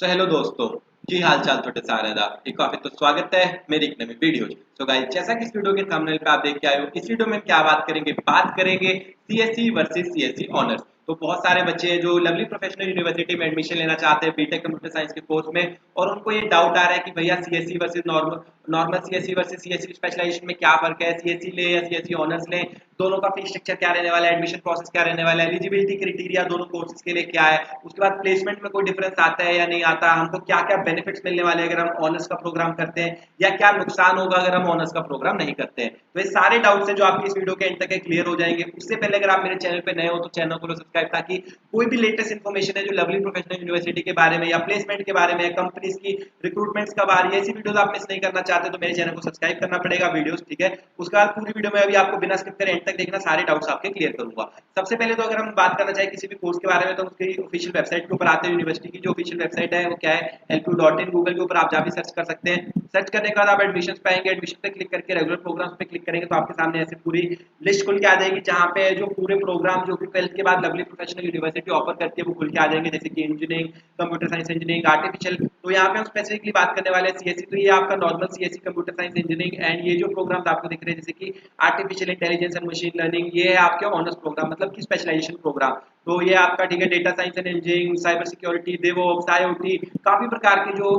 So hello दोस्तों, की हाल चाल थोड़े सारे दा एक काफी तो स्वागत है मेरी एक नई वीडियो। सो गाइस, जैसा कि इस वीडियो के थंबनेल पे आप देख के आए हो, इस वीडियो में क्या बात करेंगे सीएससी वर्सेस सीएससी ऑनर्स। तो बहुत सारे बच्चे हैं जो लवली प्रोफेशनल यूनिवर्सिटी में एडमिशन लेना चाहते हैं बीटेक कंप्यूटर साइंस के कोर्स में, और उनको ये डाउट आ रहा है कि भैया CSC versus normal CSC versus CSC specialisation में क्या फर्क है, सीएससी ले या सीएससी ऑनर्स ले, दोनों का फीस स्ट्रक्चर क्या रहने वाला है, एडमिशन प्रोसेस क्या रहने वाला है, एलिजिबिलिटी क्राइटेरिया दोनों कोर्सेज के लिए क्या है, उसके बाद प्लेसमेंट में कोई डिफरेंस आता है या नहीं आता, हमको क्या क्या बेनिफिट्स मिलने वाले हैं अगर हम ऑनर्स का प्रोग्राम करते हैं, या क्या नुकसान होगा अगर हम ऑनर्स का प्रोग्राम नहीं करते हैं। तो ये सारे डाउट्स हैं जो आपकी इस वीडियो के एंड तक क्लियर हो जाएंगे। उससे पहले अगर आप मेरे चैनल पे नए हो तो चैनल को सब्सक्राइब, ताकि कोई भी लेटेस्ट इन्फॉर्मेशन है जो लवली प्रोफेशनल यूनिवर्सिटी के बारे में या प्लेसमेंट के बारे में, कंपनीज की रिक्रूटमेंट्स कब आ रही है, ऐसी वीडियोस आप मिस नहीं करना चाहते तो मेरे चैनल को सब्सक्राइब करना पड़ेगा वीडियोस, ठीक है। उसके बाद पूरी वीडियो में अभी आपको बिना स्किप करे एंड तक देखना, सारे डाउट्स आपके क्लियर करूंगा। सबसे पहले तो अगर हम बात करना चाहें किसी भी कोर्स के बारे में तो उसकी ऑफिशियल वेबसाइट के ऊपर आते हैं। यूनिवर्सिटी की जो ऑफिशियल वेबसाइट है वो क्या है, lpu.in। गूगल के ऊपर आप जा भी सर्च कर सकते हैं। सर्च करने के बाद आप एडमिशन पे आएंगे, एडमिशन पे क्लिक करके रेगुलर प्रोग्राम्स पे क्लिक करेंगे तो आपके सामने ऐसे पूरी लिस्ट खुल के आ जाएगी, जहां पे जो पूरे प्रोग्राम जो कि 12th के बाद लवली प्रोफेशनल यूनिवर्सिटी ऑफर करती है वो खुल के आ जाएंगे, जैसे कि engineering, computer science engineering, artificial. तो यहाँ पे हम स्पेसिफिकली बात करने वाले हैं सीएससी। तो ये आपका normal CSC computer science engineering, and ये जो प्रोग्राम आपको दिख रहे हैं जैसे कि artificial intelligence and machine learning, ये है आपके ऑनर्स प्रोग्राम, मतलब कि स्पेशलाइजेशन प्रोग्राम। तो ये आपका ठीक है, data science and engineering, cyber security, DevOps, IoT, काफी प्रकार के जो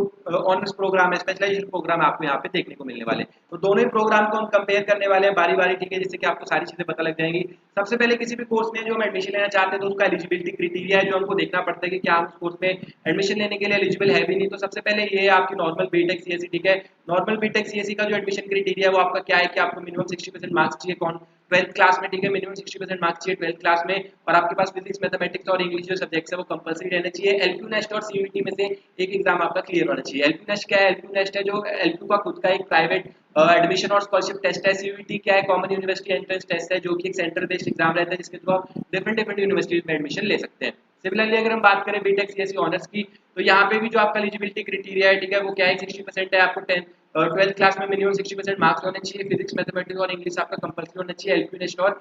ऑनर्स प्रोग्राम है, स्पेशलाइजेशन प्रोग्राम आपको यहाँ पे देखने को मिलने वाले हैं। तो दोनों ही प्रोग्राम को हम कंपेयर करने वाले हैं बारी बारी, ठीक है, जिससे कि आपको सारी चीजें पता लग जाएंगी। सबसे पहले किसी भी कोर्स में जो हम एडमिशन लेना चाहते हैं तो उसका एलिजिबिलिटी क्राइटेरिया है जो हमको देखना पड़ता है कि क्या हम उस कोर्स में एडमिशन लेने के लिए एलिजिबल है भी नहीं। तो सबसे पहले ये है आपकी नॉर्मल बीटेक सीएससी, ठीक है। नॉर्मल बीटेक सीएससी का जो एडमिशन क्राइटेरिया है वो आपका क्या है कि आपको मिनिमम 60% मार्क्स चाहिए, कौन 12th क्लास में, ठीक है, मिनिमम 60% मार्क्स चाहिए 12th क्लास में, और आपके पास फिजिक्स, मैथमेटिक्स और इंग्लिश जो सब्जेक्ट्स है वो कंपलसरी रहने चाहिए। एलपीयू नेस्ट और सीयूईटी में से एक एग्जाम आपका क्लियर होना चाहिए। एलपीयू नेस्ट क्या है? एलपीयू नेस्ट है जो एलपीयू का खुद का एक प्राइवेट एडमिशन और स्कॉलरशिप टेस्ट है। सीयूईटी क्या है? कॉमन यूनिवर्सिटी एंट्रेंस टेस्ट है, जो कि एक सेंटर बेस्ड एग्जाम रहता है जिसके थ्रू आप डिफरेंट यूनिवर्सिटीज में एडमिशन ले सकते हैं। सिमिलरली अगर हम बात करें बीटेक सीएससी ऑनर्स की, तो यहाँ पे भी जो आपका एलिजिबिलिटी क्राइटेरिया है, ठीक है, वो क्या है, 60% है। आपको 12th क्लास में मिनिमम 60% मार्क्स होने चाहिए। फिजिक्स, मैथमेटिक्स और इंग्लिश आपका कंपल्सरी होना चाहिए। एलपीयू नेस्ट और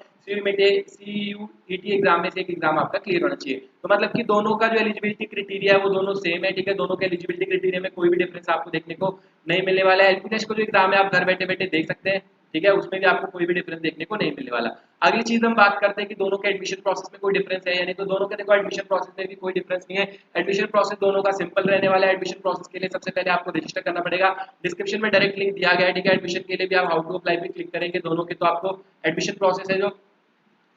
सीयूईटी एग्जाम में से एक एग्जाम आपका क्लियर होना चाहिए। तो मतलब कि दोनों का जो एलिजिबिलिटी क्राइटेरिया है वो दोनों सेम है, ठीक है। दोनों के एलिजिबिलिटी क्राइटेरिया में कोई भी डिफरेंस आपको देखने को नहीं मिलने वाला है। एलपीयू नेस्ट को जो एग्जाम है आप घर बैठे बैठे देख सकते हैं, ठीक है, उसमें भी आपको कोई भी डिफरेंस देखने को नहीं मिलने वाला। अगली चीज हम बात करते हैं कि दोनों के एडमिशन प्रोसेस में कोई डिफरेंस है या नहीं। तो दोनों के देखो एडमिशन प्रोसेस में भी कोई डिफरेंस नहीं है। एडमिशन प्रोसेस दोनों का सिंपल रहने वाला है। एडमिशन प्रोसेस के लिए सबसे पहले आपको रजिस्टर करना पड़ेगा। डिस्क्रिप्शन में डायरेक्ट लिंक दिया गया है, ठीक है। एडमिशन के लिए भी आप हाउ टू अप्लाई पे क्लिक करेंगे दोनों के, तो आपको एडमिशन प्रोसेस है जो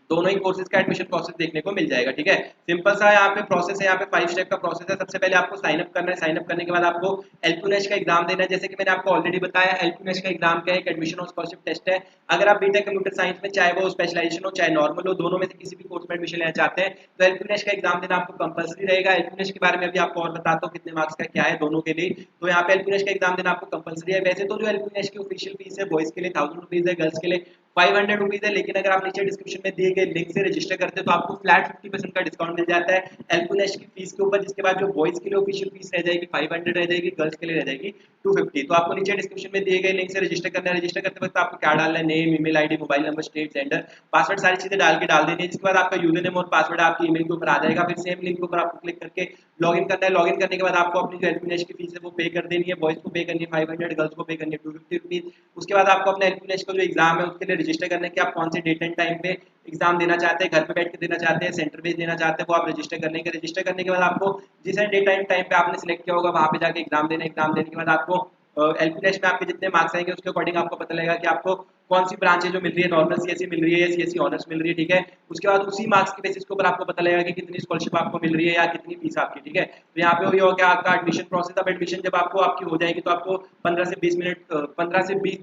दोनों ही कोर्सेज का एडमिशन प्रोसेस देखने को मिल जाएगा, ठीक है। सिंपल सा यहाँ पे प्रोसेस है, यहाँ पे 5 स्टेप का प्रोसेस है। सबसे पहले आपको साइन अप करना है। साइन अप करने के बाद आपको एलपीयू नेस्ट का एग्जाम देना है। जैसे कि मैंने आपको ऑलरेडी बताया, एलपीयू नेस्ट का एग्जाम क्या है, एक एडमिशन और स्कॉलरशिप टेस्ट है। अगर आप बीटेक कंप्यूटर साइंस में, चाहे वो स्पेशलाइजेशन हो चाहे नॉर्मल हो, दोनों में से किसी भी कोर्स में एडमिशन लेना चाहते हैं तो एलपीयू नेस्ट का एग्जाम देना आपको कंपलसरी रहेगा। एलपीयू नेस्ट के बारे में अभी आपको और बताता हूँ कितने मार्क्स का क्या है दोनों के लिए। तो यहाँ पे एलपीयू नेस्ट का एग्जाम देना आपको कंपलसरी है। वैसे तो जो एलपीयू नेस्ट की ऑफिशियल फीस है बॉयज के लिए 1000 रुपीज है, गर्ल्स के लिए 500 रुपीज है, लेकिन अगर आप नीचे डिस्क्रिप्शन में दिए गए लिंक से रजिस्टर करते हैं तो आपको फ्लैट 50% का डिस्काउंट मिल जाता है एलपीयू नेस्ट की फीस के ऊपर। जिसके बाद जो बॉयज के लिए ऑफिशियल फीस रह जाएगी 500 रह जाएगी, गर्ल्स के लिए रह जाएगी 250। तो आपको नीचे डिस्क्रिप्शन में दिए गए लिंक से रजिस्टर करना है। रजिस्टर करते वक्त आपको क्या डालना है, name, email ID, mobile number, state, gender, password, सारी चीजें डाल देनी है। जिसके बाद आपका यूजर नेम और पासवर्ड आपकी ईमेल के ऊपर आ जाएगा। फिर सेम लिंक के ऊपर आपको क्लिक करके लॉगिन करना है। लॉगिन करने के बाद आपको अपनी जो एलपीयू नेस्ट की फीस है वो पे कर देनी है। बॉयज को पे करनी है 500, गर्ल्स को पे करनी है 250 रुपीज। उसके बाद आपको अपने एलपीयू नेस्ट का जो एग्जाम है उसके लिए रजिस्टर करना है कि आप कौन से डेट एंड टाइम पे एग्जाम देना चाहते हैं, घर पे बैठ के देना चाहते हैं, सेंटर बेस्ड देना चाहते हैं, वो आप रजिस्टर करने के। रजिस्टर करने के बाद आपको जिस डेट टाइम पे आपने सिलेक्ट किया होगा वहां पे जाके एग्जाम देना। एग्जाम देने के बाद आपको एलपीयू नेस्ट में आपके जितने मार्क्स आएंगे उसके अकॉर्डिंग आपको पता लगेगा कि आपको कौन सी ब्रांच है जो मिल रही है, नॉर्मल सीएससी मिल रही है या सीएससी ऑनर्स मिल रही है, ठीक है। उसके बाद उसी मार्क्स के बेसिस के ऊपर आपको पता लगेगा कि कितनी स्कॉलरशिप आपको मिल रही है या कितनी फीस आपकी, ठीक है। तो यहाँ पे हो गया आपका एडमिशन प्रोसेस। अब एडमिशन जब आपको आपकी हो जाएगी तो आपको 15 से 20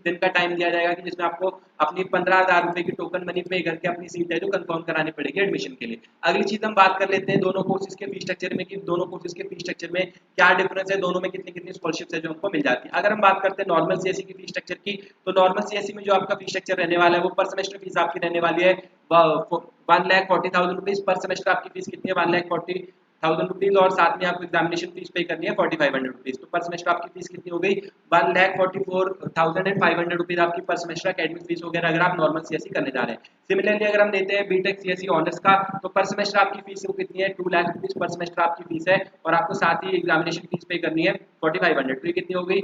दिन का टाइम दिया जाएगा कि जिसमें आपको अपनी 15,000 रुपए की टोकन मनी पे करके अपनी सीट है जो कंफर्म करानी पड़ेगी एडमिशन के लिए। अगली चीज हम बात कर लेते हैं दोनों कोर्सेज के फी स्ट्रक्चर में, कि दोनों कोर्सेज के फी स्ट्रक्चर में क्या डिफरेंस है, दोनों में कितनी कितनी स्कॉलरशिप है जो हमको मिल जाती है। अगर हम बात करते हैं नॉर्मल सीएससी की फी स्ट्रक्चर की, तो नॉर्मल सीएससी में जो आपका फी स्ट्रक्चर रहने वाला है वो पर सेमेस्टर फीस आपकी रहने वाली है 1,40,000 रुपीज। पर सेमेस्टर आपकी फीस कितनी है, 1,40,000 रुपीज, और साथ में आपको एग्जामिनेशन फीस पे करनी है 4,500 रुपीज। तो पर सेमेस्टर आपकी फीस कितनी हो गई, 1,44,500 रुपीज आपकी पर सेमेस्टर एकेडमिक फीस वगैरह अगर आप नॉर्मल सीएससी करने जा रहे हैं। सिमिलरली अगर हम लेते हैं बीटेक सीएससी ऑनर्स का, तो पर सेमेस्टर आपकी फीस कितनी है, 2 लाख रुपीज पर सेमेस्टर आपकी फीस है, और आपको साथ ही एग्जामिनेशन फीस पे करनी है 4500। तो ये कितनी हो गई,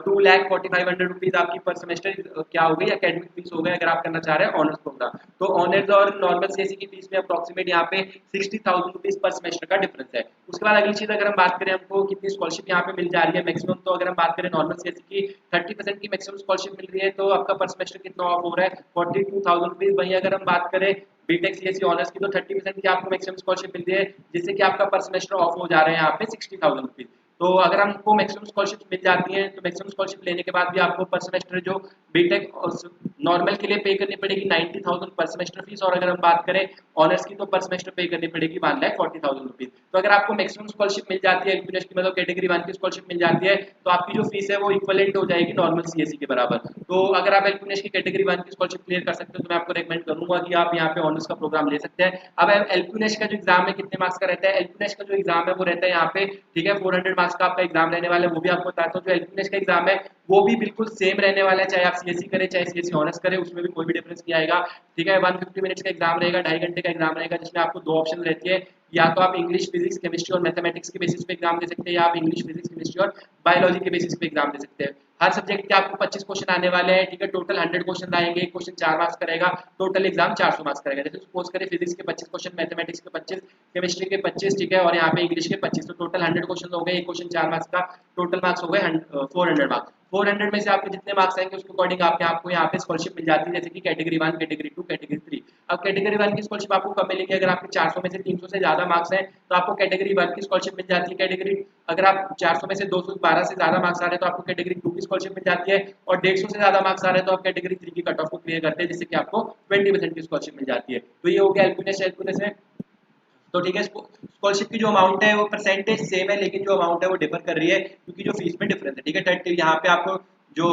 2,45,000 रुपीज आपकी पर सेमेस्टर क्या हो गई, एकेडमिक फीस हो गई अगर आप करना चाह रहे हैं ऑनर्स प्रोग्राम। तो ऑनर्स और नॉर्मल सीएससी की फीस में अप्रोक्सीमेट यहाँ पे 60,000 रुपीज पर सेमेस्टर का डिफरेंस है। उसके बाद अगली चीज अगर हम बात करें हमको कितनी स्कॉलरशिप यहाँ पे मिल जा रही है मैक्सिमम, तो अगर हम बात करें नॉर्मल सीएससी की 30% की मैक्सिमम स्कॉलरशिप मिल रही है, तो आपका पर सेमेस्टर कितना ऑफ हो रहा है, 42,000 रुपीज। वहीं अगर हम बात करें बीटेक सीएससी ऑनर्स की, तो 30% की आपको मैक्सिमम स्कॉलरशिप मिल रही है, जिससे कि आपका पर सेमेस्टर ऑफ हो जा रहे हैं यहाँ पे 60,000 रुपीज। तो अगर हमको मैक्सिमम स्कॉलरशिप मिल जाती है, तो मैक्सिमम स्कॉलरशिप लेने के बाद भी आपको पर सेमेस्टर जो बीटेक नॉर्मल के लिए पे करनी पड़ेगी 90,000 पर सेमेस्टर फीस, और अगर हम बात करें ऑनर्स की तो पर सेमेस्टर पे करनी पड़ेगी 1,40,000 रुपीज। तो अगर आपको मैक्सिमम स्कॉलरशिप मिल जाती है एलपीएस की, मतलब कैटेगरी 1 की स्कॉलरशिप मिल जाती है, तो आपकी जो फीस है वो इक्वलेंट हो जाएगी नॉर्मल सीएससी के बराबर। तो अगर आप एलपीएस की कैटेगरी 1 की स्कॉलरशिप क्लियर कर सकते हो, तो मैं आपको रेकमेंड करूंगा कि आप यहाँ पे ऑनर्स का प्रोग्राम ले सकते हैं। अब एलपीएस का जो एग्जाम है कितने मार्क्स का रहता है, एलपीएस का जो एग्जाम है वो रहता है यहाँ पे, ठीक है, 400 मार्क्स का आपका एग्जाम रहने वाला है। वो भी आपको बताता हूँ, जो एलपीएस का एग्जाम है वो भी बिल्कुल सेम रहने वाला है, चाहे आप सीएससी करें चाहे सीएससी ऑनर्स करें, उसमें भी कोई भी डिफरेंस नहीं आएगा, ठीक है। 150 मिनट्स का एग्जाम रहेगा, 2.5 घंटे का एग्जाम रहेगा, जिसमें आपको 2 ऑप्शन रहती है, या तो आप इंग्लिश फिजिक्स केमिस्ट्री और मैथमेटिक्स के बेसिस पे एग्जाम दे सकते हैं, या आप इंग्लिश फिजिक्स केमिस्ट्री और बायोलॉजी के बेसिस पे एग्जाम दे सकते हैं। हर सब्जेक्ट के आपको 25 क्वेश्चन आने वाले हैं, ठीक है, टोटल 100 क्वेश्चन आएंगे, एक क्वेश्चन 4 मार्क्स का रहेगा, टोटल एग्जाम 400 मार्क्स का रहेगा। जैसे सपोज करें फिजिक्स के 25 क्वेश्चन, मैथमेटिक्स के 25, केमिस्ट्री के 25, ठीक है, और यहाँ पे इंग्लिश के 25, तो टोटल 100 क्वेश्चन हो गए, एक क्वेश्चन 4 मार्क्स का, टोटल मार्क्स हो गए 400 मार्क्स। 400 में से आपके जितने मार्क्स आएंगे उसके अकॉर्डिंग आपको यहाँ पे स्कॉलरशिप मिल जाती है, जैसे कि कैटेगरी 1, कैटेगरी 2, कैटेगरी 3। अब कैटेगरी 1 की स्कॉलरशिप आपको कब मिलेगी, अगर आपके 400 में से 300 से ज्यादा मार्क्स हैं तो आपको कैटेगरी 1 की स्कॉलरशिप मिल जाती है। कैटेगरी अगर आप 400 में से 212 से ज्यादा मार्क्स आ रहे हैं तो आपको कैटेगरी 2 की स्कॉलरशिप मिल जाती है, और 150 से ज्यादा मार्क्स आ रहे हैं तो आप कैटेगरी 3 की कट ऑफ को क्लियर करते हैं, जिससे कि आपको 20% की स्कॉलरशिप मिल जाती है। तो ये हो गया एलपीएस में। तो ठीक है, स्कॉलरशिप की जो अमाउंट है वो परसेंटेज सेम है, लेकिन जो अमाउंट है वो डिफर कर रही है क्योंकि जो फीस में डिफरेंस है, ठीक है। 30 यहाँ पे आपको जो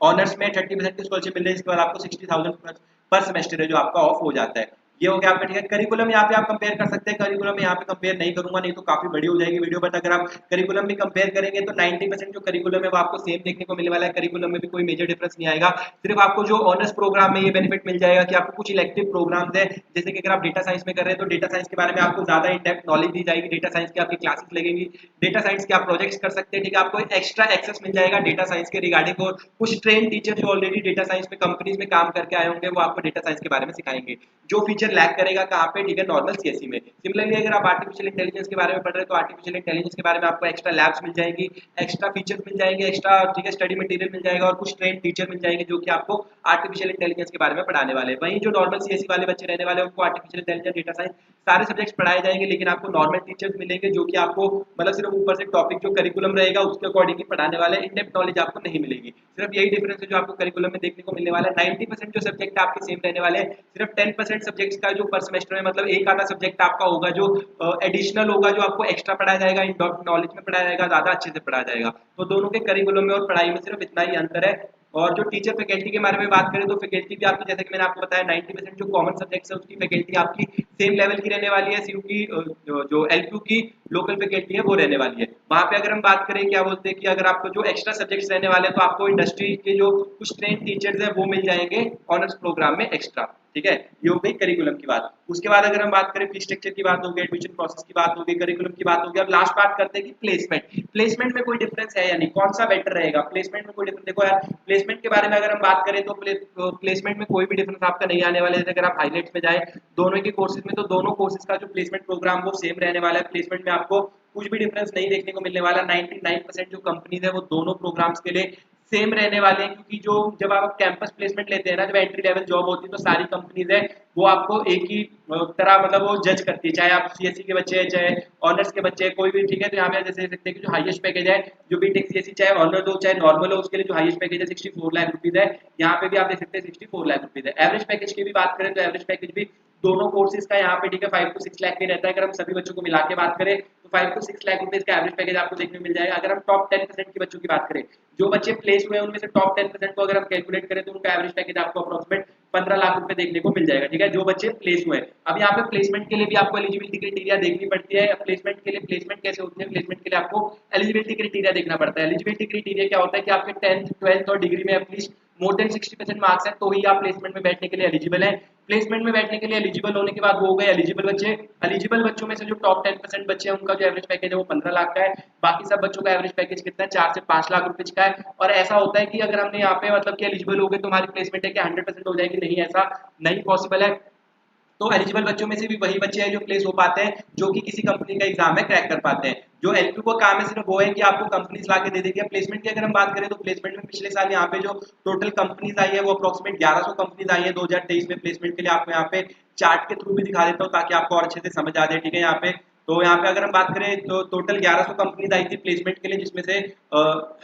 ऑनर्स में 30% की स्कॉलरशिप मिल रही है, इसके बाद आपको 60,000 पर सेमेस्टर है जो आपका ऑफ हो जाता है। ये हो गया आपका, ठीक है। करिकुलम यहाँ पे आप कंपेयर कर सकते हैं, करिकुलम यहाँ पे कंपेयर नहीं करूंगा, नहीं तो काफी बड़ी हो जाएगी वीडियो, बट अगर आप करिकुलम भी कंपेयर करेंगे तो 90% जो करिकुलम है वो आपको सेम देखने को मिलने वाला है, करिकुलम में भी कोई मेजर डिफरेंस नहीं आएगा। सिर्फ आपको जो ऑनर्स प्रोग्राम में ये बेनिफिट मिल जाएगा कि आपको कुछ इलेक्टिव प्रोग्राम्स है, जैसे कि अगर आप डेटा साइंस में कर रहे हैं तो डेटा साइंस के बारे में आपको ज्यादा इन डेप्थ नॉलेज दी जाएगी, डेटा साइंस की आपकी क्लासेस लगेंगी, डेटा साइंस के आप प्रोजेक्ट्स कर सकते हैं, ठीक है। आपको एक्स्ट्रा एक्सेस मिल जाएगा डेटा साइंस के रिगार्डिंग, और कुछ ट्रेन टीचर जो ऑलरेडी डेटा साइंस में कंपनीज में काम करके आए होंगे वो आपको डेटा साइंस के बारे में सिखाएंगे। जो फीचर लैक करेगा कहाँ पे, ठीक है, नॉर्मल सीएससी में। सिमिलरली अगर आप आर्टिफिशियल इंटेलिजेंस के बारे में पढ़ रहे हैं तो आर्टिफिशियल इंटेलिजेंस के बारे में आपको एक्स्ट्रा लैब्स मिल जाएंगी, एक्स्ट्रा फीचर्स मिल जाएंगे, एक्स्ट्रा, ठीक है, स्टडी मटेरियल मिल जाएगा, और कुछ ट्रेन टीचर मिल जाएंगे जो कि आपको आर्टिफिशियल इंटेलिजेंस के बारे में पढ़ाने वाले हैं। वहीं जो नॉर्मल सीएससी वाले बच्चे रहने वाले हैं उनको आर्टिफिशियल इंटेलिजेंस, डेटा साइंस सारे सब्जेक्ट्स पढ़ाए जाएंगे, लेकिन आपको नॉर्मल टीचर्स मिलेंगे जो कि आपको मतलब सिर्फ ऊपर से टॉपिक जो करिकुलम रहेगा उसके अकॉर्डिंग ही पढ़ाने वाले, इन डेप्थ नॉलेज आपको नहीं मिलेगी। सिर्फ यही डिफरेंस है जो आपको करिकुलम में देखने को मिलने वाला है। 90% जो सब्जेक्ट आपके सेम रहने वाले हैं, सिर्फ 10% सब्जेक्ट्स का जो पर सेमेस्टर में, मतलब एक आधा सब्जेक्ट आपका होगा जो एडिशनल होगा, जो आपको एक्स्ट्रा पढ़ाया जाएगा, इन डेप्थ नॉलेज में पढ़ाया जाएगा, ज्यादा अच्छे से पढ़ाया जाएगा। तो दोनों के करिकुलम में और पढ़ाई में सिर्फ इतना ही अंतर है। और जो टीचर फैकल्टी के बारे में बात करें तो फैकल्टी भी आपकी, जैसे कि मैंने आपको बताया, 90% जो कॉमन सब्जेक्ट्स है उसकी फैकल्टी आपकी सेम लेवल की रहने वाली है, सीयू की जो एलक्यू की लोकल फैकल्टी है वो रहने वाली है। वहां पे अगर हम बात करें, क्या बोलते हैं कि अगर आपको जो एक्स्ट्रा सब्जेक्ट्स रहने वाले हैं तो आपको इंडस्ट्री के जो कुछ ट्रेन टीचर्स हैं वो मिल जाएंगे ऑनर्स प्रोग्राम में एक्स्ट्रा, ठीक है। ये हो गई करिकुलम की बात। उसके बाद अगर हम बात करें फी स्ट्रक्चर की बात हो गई, एडमिशन प्रोसेस की बात हो गई, करिकुलम की बात हो गई। अब लास्ट बात करते हैं कि प्लेसमेंट में कोई डिफरेंस है या नहीं, कौन सा बेटर रहेगा, प्लेसमेंट में कोई डिफरेंस। देखो यार, प्लेसमेंट के बारे में अगर हम बात करें तो प्लेसमेंट में कोई भी डिफरेंस आपका नहीं आने वाला है। अगर आप हाईलाइट्स में जाए दोनों के कोर्सेज में, तो दोनों कोर्सेज का जो प्लेसमेंट प्रोग्राम वो सेम रहने वाला है। प्लेसमेंट में आपको कुछ भी डिफरेंस नहीं देखने को मिलने वाला। 99% जो कंपनीज है वो दोनों प्रोग्राम्स के लिए सेम रहने वाले हैं, क्योंकि जो जब आप कैंपस प्लेसमेंट लेते हैं ना, जब एंट्री लेवल जॉब होती है तो सारी कंपनीज है वो आपको एक ही तरह मतलब वो जज करती है, चाहे आप सीएससी के बच्चे हैं चाहे ऑनर्स के बच्चे हैं, कोई भी, ठीक है। तो यहाँ पे जैसे देख सकते हैं कि जो हाईएस्ट पैकेज है जो बीटेक सीएससी चाहे ऑनर्स हो चाहे नॉर्मल हो, उसके लिए जो हाईएस्ट पैकेज है 64 लाख रुपीज है। यहाँ पे भी आप देख सकते हैं 64 लाख रुपीज है। एवरेज पैकेज की भी बात करें तो एवरेज पैकेज भी दोनों कोर्सेज का यहाँ पे, ठीक है, 5 to 6 लाख के रहता है। अगर हम सभी बच्चों को मिला के बात करें तो 5 to 6 लाख रुपीज का एवरेज पैकेज आपको देखने को मिल जाएगा। अगर हम टॉप 10% के बच्चों की बात करें, जो बच्चे प्लेस हुए हैं उनमें से टॉप 10% को अगर हम कैलकुलेट करें तो उनका एवरेज पैकेज आपको अप्रोक्सीमेट 15 लाख रुपए देखने को मिल जाएगा, ठीक है, जो बच्चे प्लेस हुए हैं। अब यहाँ पे प्लेसमेंट के लिए भी आपको एलिजिबिलिटी क्राइटेरिया देखनी पड़ती है। प्लेसमेंट के लिए प्लेसमेंट कैसे होती है, प्लेसमेंट के लिए आपको एलिजिबिलिटी क्राइटेरिया देखना पड़ता है। एलिजिबिलिटी क्राइटेरिया क्या होता है कि आपके 10th 12th और डिग्री में एटलीस्ट मोर देन 60% मार्क्स है तो ही आप प्लेसमेंट में बैठने के लिए एलिजिबल है। प्लेसमेंट में बैठने के लिए एलिजिबल होने के बाद वो हो गए एलिजिबल बच्चे। एलिजिबल बच्चों में से जो टॉप 10% बच्चे हैं उनका जो एवरेज पैकेज है वो 15 लाख का है। बाकी सब बच्चों का एवरेज पैकेज कितना है, 4 से 5 लाख रुपए का है। और ऐसा होता है कि अगर हमने यहाँ पे मतलब कि एलिजिबल हो गए तो हमारी प्लेसमेंट है कि 100% हो जाएगी, नहीं, ऐसा नहीं पॉसिबल है। तो एलिजिबल बच्चों में से भी वही बच्चे हैं जो प्लेस हो पाते हैं, जो कि किसी कंपनी का एग्जाम है क्रैक कर पाते हैं। जो एलपी को काम है सिर्फ वो है कि आपको कंपनीज ला के दे देगी। प्लेसमेंट की अगर हम बात करें तो प्लेसमेंट में पिछले साल यहाँ पे जो टोटल कंपनीज आई है वो अप्रोक्सीमेट 1100 कंपनीज आई है 2023 में प्लेसमेंट के लिए। आपको यहाँ पे चार्ट के थ्रू भी दिखा देता हूँ ताकि आपको और अच्छे से समझ आ जाए, ठीक है। यहाँ पे तो यहाँ पे अगर हम बात करें तो टोटल 1100 कंपनीज आई थी प्लेसमेंट के लिए, जिसमें से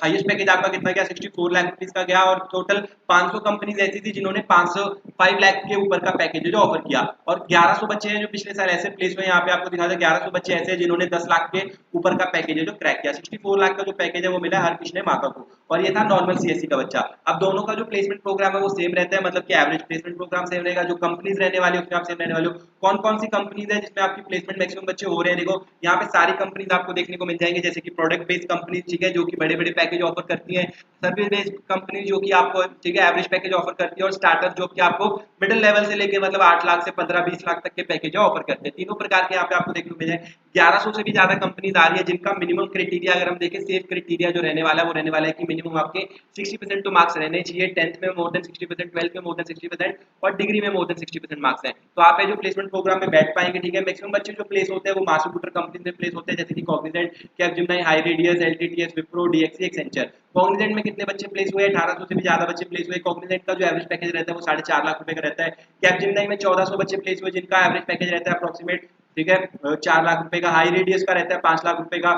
हाईएस्ट पैकेज आपका कितना गया, 64 लाख रुपीज का गया। और टोटल 500 कंपनीज ऐसी थी जिन्होंने 505 लाख के ऊपर का पैकेज जो ऑफर किया। और 1100 बच्चे हैं जो पिछले साल ऐसे प्लेस हुए, यहाँ पे आपको दिखा दे 1100 बच्चे ऐसे हैं जिन्होंने 10 लाख के ऊपर का पैकेज है जो क्रैक किया। 64 लाख का जो पैकेज है वो मिला हर कृष्ण माता को, और ये था नॉर्मल सीएससी का बच्चा। अब दोनों का जो प्लेसमेंट प्रोग्राम है वो सेम रहता है, मतलब कि एवरेज प्लेसमेंट प्रोग्राम सेम रहेगा। जो कंपनीज रहने वाली है उसमें आप सेम रहने वाले हो। कौन कौन सी कंपनीज है जिसमें आपकी प्लेसमेंट मैक्सिमम बच्चे हो रहे हैं, देखो यहाँ पे सारी कंपनीज आपको देखने को मिल जाएंगे, जैसे कि प्रोडक्ट बेस्ड कंपनीज, ठीक है, जो कि बड़े बड़े पैकेज ऑफर करती है। सर्विस बेस्ड कंपनी जो कि आपको, ठीक है, एवरेज पैकेज ऑफर करती है। और स्टार्टअप जो कि आपको मिडिल लेवल से लेके मतलब 8 लाख से 15-20 लाख तक के पैकेज ऑफर करते हैं। तीनों प्रकार के यहाँ पे आपको देखने को मिल जाए। 1100 से भी ज्यादा कंपनीज आ रही है जिनका मिनिमम क्राइटेरिया अगर हम देखें, सेफ क्राइटेरिया जो रहने वाला है वो रहने वाला है कि मिनिमम आपके 60% तो मार्क्स रहने चाहिए। 10th में मोर देन 60%, 12th में मोर देन 60% और डिग्री में मोर देन 60% मार्क्स है, तो आप जो प्लेसमेंट प्रोग्राम में बैठ पाएंगे, ठीक है। मैक्सिमम बच्चे जो प्लेस होते हैं वो मास कंप्यूटर कंपनी में प्लेस होते हैं, जैसे कि Cognizant, Capgemini, HighRadius, LTTS, Wipro, DXC, Accenture. Cognizant में कितने बच्चे प्लेस हुए, 1800 से भी ज्यादा बच्चे प्लेस हुए। कॉग्निजेंट का जो एवरेज पैकेज रहता है वो 4.5 लाख रुपए का रहता है। कैपजेमिनी में 1400 बच्चे प्लेस हुए जिनका एवरेज पैकेज रहता है अप्रोक्सीमेट, ठीक है, 4 लाख रुपए का। हाई रेडियस का रहता है 5 लाख रुपए का।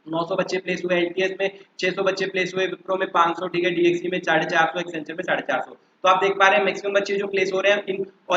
900 बच्चे प्लेस हुए। एलटीएस में 600 बच्चे प्लेस हुए। विप्रो में 500, ठीक है, डीएक्सी में 450, एक्सेंचर में 450। तो आप देख पा रहे हैं मैक्सिमम बच्चे जो प्लेस हो रहे हैं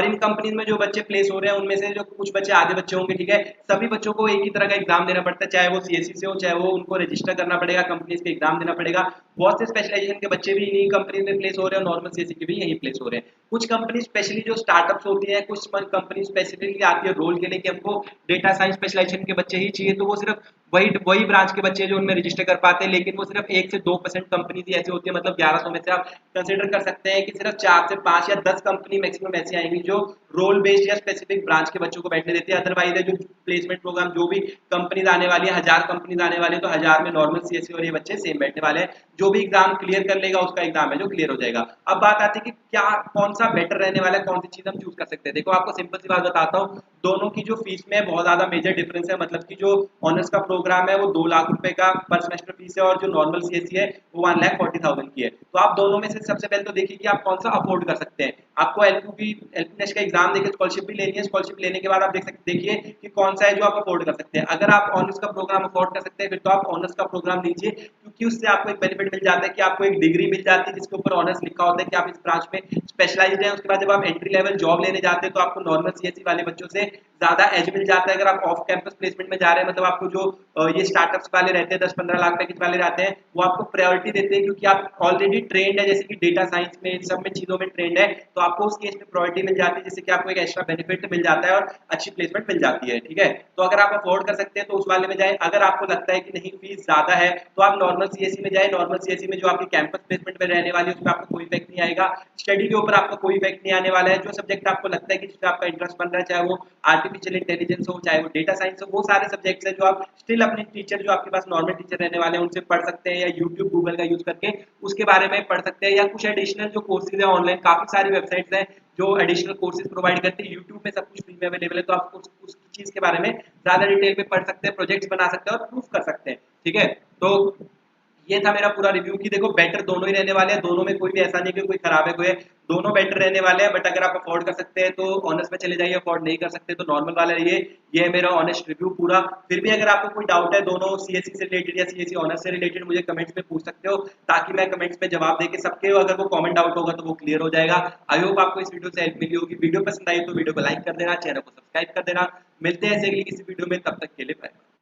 इन कंपनीज में जो बच्चे प्लेस हो रहे हैं उनमें से जो कुछ बच्चे आधे बच्चे होंगे, ठीक है। सभी बच्चों को एक ही तरह का एग्जाम देना पड़ता है, चाहे वो सीएससी से हो, चाहे वो उनको रजिस्टर करना पड़ेगा, कंपनीज के एग्जाम देना पड़ेगा। बहुत से स्पेशलाइजेशन के बच्चे भी इन्हीं कंपनीज में प्लेस हो रहे हैं, नॉर्मल सीएससी के भी यही प्लेस हो रहे हैं। कुछ कंपनी स्पेशली जो स्टार्टअप्स होती है, कुछ कंपनी स्पेसिफिकली आती है रोल के लिए कि हमको डेटा साइंस स्पेशलाइजेशन के बच्चे ही चाहिए, तो वो सिर्फ वही ब्रांच के बच्चे जो उनमें रजिस्टर कर पाते हैं। लेकिन वो सिर्फ 1 से 2% कंपनी ही ऐसी होती है, मतलब 1100 में से आप कंसीडर कर सकते हैं कि सिर्फ 4 से 5 या 10 कंपनी मैक्सिमम ऐसी आएंगी जो रोल बेस्ड या स्पेसिफिक ब्रांच के बच्चों को बैठने देती है। अदरवाइज जो प्लेसमेंट प्रोग्राम जो भी कंपनीज आने वाली है, 1000 कंपनीज आने वाली है, तो 1000 में नॉर्मल सीएससी और ये बच्चे सेम बैठने वाले हैं। जो भी एग्जाम क्लियर कर लेगा उसका एग्जाम है जो क्लियर हो जाएगा। अब बात आती है कि क्या कौन सा बेटर रहने वाला है, कौन सी चीज हम चूज कर सकते हैं। देखो आपको सिंपल सी बात बताता हूँ, दोनों की जो फीस में बहुत ज्यादा मेजर डिफरेंस है। मतलब कि जो ऑनर्स का प्रोग्राम है वो 2 लाख रुपए का पर सेमेस्टर फीस है, और जो नॉर्मल सीएससी है वो 1,40,000 की है। तो आप दोनों में से सबसे पहले तो देखिए कि आप कौन सा अफोर्ड कर सकते हैं। आपको एलपी नेश का एग्जाम देके स्कॉलरशिप भी लेनी है। स्कॉलरशिप लेने के बाद आप देखिए कि कौन सा है जो आप अफोर्ड कर सकते हैं। अगर आप ऑनर्स का प्रोग्राम अफोर्ड कर सकते हैं फिर तो आप ऑनर्स का प्रोग्राम लीजिए, क्योंकि उससे आपको एक बेनिफिट मिल जाता है कि आपको एक डिग्री मिल जाती है जिसके ऊपर ऑनर्स लिखा होता है कि आप इस ब्रांच में स्पेशलाइज्ड हैं। उसके बाद जब आप एंट्री लेवल जॉब लेने जाते हैं तो आपको नॉर्मल सीएससी वाले बच्चों से ज्यादा एज मिल जाता है। अगर आप ऑफ कैंपस प्लेसमेंट में जा रहे हैं, मतलब आपको जो ये स्टार्टअप्स वाले रहते हैं 10-15 लाख पैकेज वाले रहते हैं, वो आपको प्रायोरिटी देते हैं क्योंकि आप ऑलरेडी ट्रेंड है, जैसे कि डेटा साइंस में, इन सब में चीजों में ट्रेंड है, तो आपको उस केस में प्रायोरिटी मिल जाती है, जिससे कि आपको एक एक्स्ट्रा बेनिफिट मिल जाता है और अच्छी प्लेसमेंट मिल जाती है, ठीक है। तो अगर आप अफोर्ड कर सकते हैं तो उस वाले में जाए। अगर आपको लगता है कि नहीं फीस ज्यादा है तो आप नॉर्मल सीएससी में जाए। नॉर्मल सीएससी में जो आपकी कैंपस प्लेसमेंट में रहने वाली है उसमें आपको कोई इफेक्ट नहीं आएगा, स्टडी के ऊपर आपको कोई इफेक्ट नहीं आने वाला है। जो सब्जेक्ट आपको लगता है कि जिसमें आपका इंटरेस्ट बन रहा है, चाहे वो आर्टिफिशियल इंटेलिजेंस हो, चाहे वो डेटा साइंस हो, वो सारे सब्जेक्ट्स हैं जो आप स्टिल अपने टीचर जो आपके पास नॉर्मल टीचर रहने वाले हैं उनसे पढ़ सकते हैं, या यूट्यूब गूगल का यूज करके उसके बारे में पढ़ सकते हैं। या कुछ एडिशनल जो कोर्सेज है ऑनलाइन, काफी सारी वेबसाइट्स हैं जो एडिशनल कोर्सेज प्रोवाइड करती है। यूट्यूब में सब कुछ फ्री में अवेलेबल है, तो आप उस चीज के बारे में ज्यादा डिटेल में पढ़ सकते हैं, प्रोजेक्ट्स बना सकते हैं और प्रूफ कर सकते हैं, ठीक है। तो ये था मेरा पूरा रिव्यू कि देखो बेटर दोनों ही रहने वाले हैं, दोनों में कोई भी ऐसा नहीं कि कोई खराब है कोई है, दोनों बेटर रहने वाले हैं। बट अगर आप अफोर्ड कर सकते हैं तो ऑनर्स में चले जाइए, अफोर्ड नहीं कर सकते तो नॉर्मल वाला रहिए। ये है मेरा ऑनेस्ट रिव्यू पूरा। फिर भी अगर आपको कोई डाउट है दोनों सीएससी से रिलेटेड या सीएससी ऑनर्स से रिलेटेड, मुझे कमेंट्स में पूछ सकते हो, ताकि मैं कमेंट्स में जवाब देके सबके अगर वो कॉमन डाउट होगा तो वो क्लियर हो जाएगा। आई होप आपको इस वीडियो से हेल्प मिली होगी। वीडियो पसंद आई तो वीडियो को लाइक कर देना, चैनल को सब्सक्राइब कर देना। मिलते हैं ऐसे अगली किसी वीडियो में, तब तक के लिए बाय।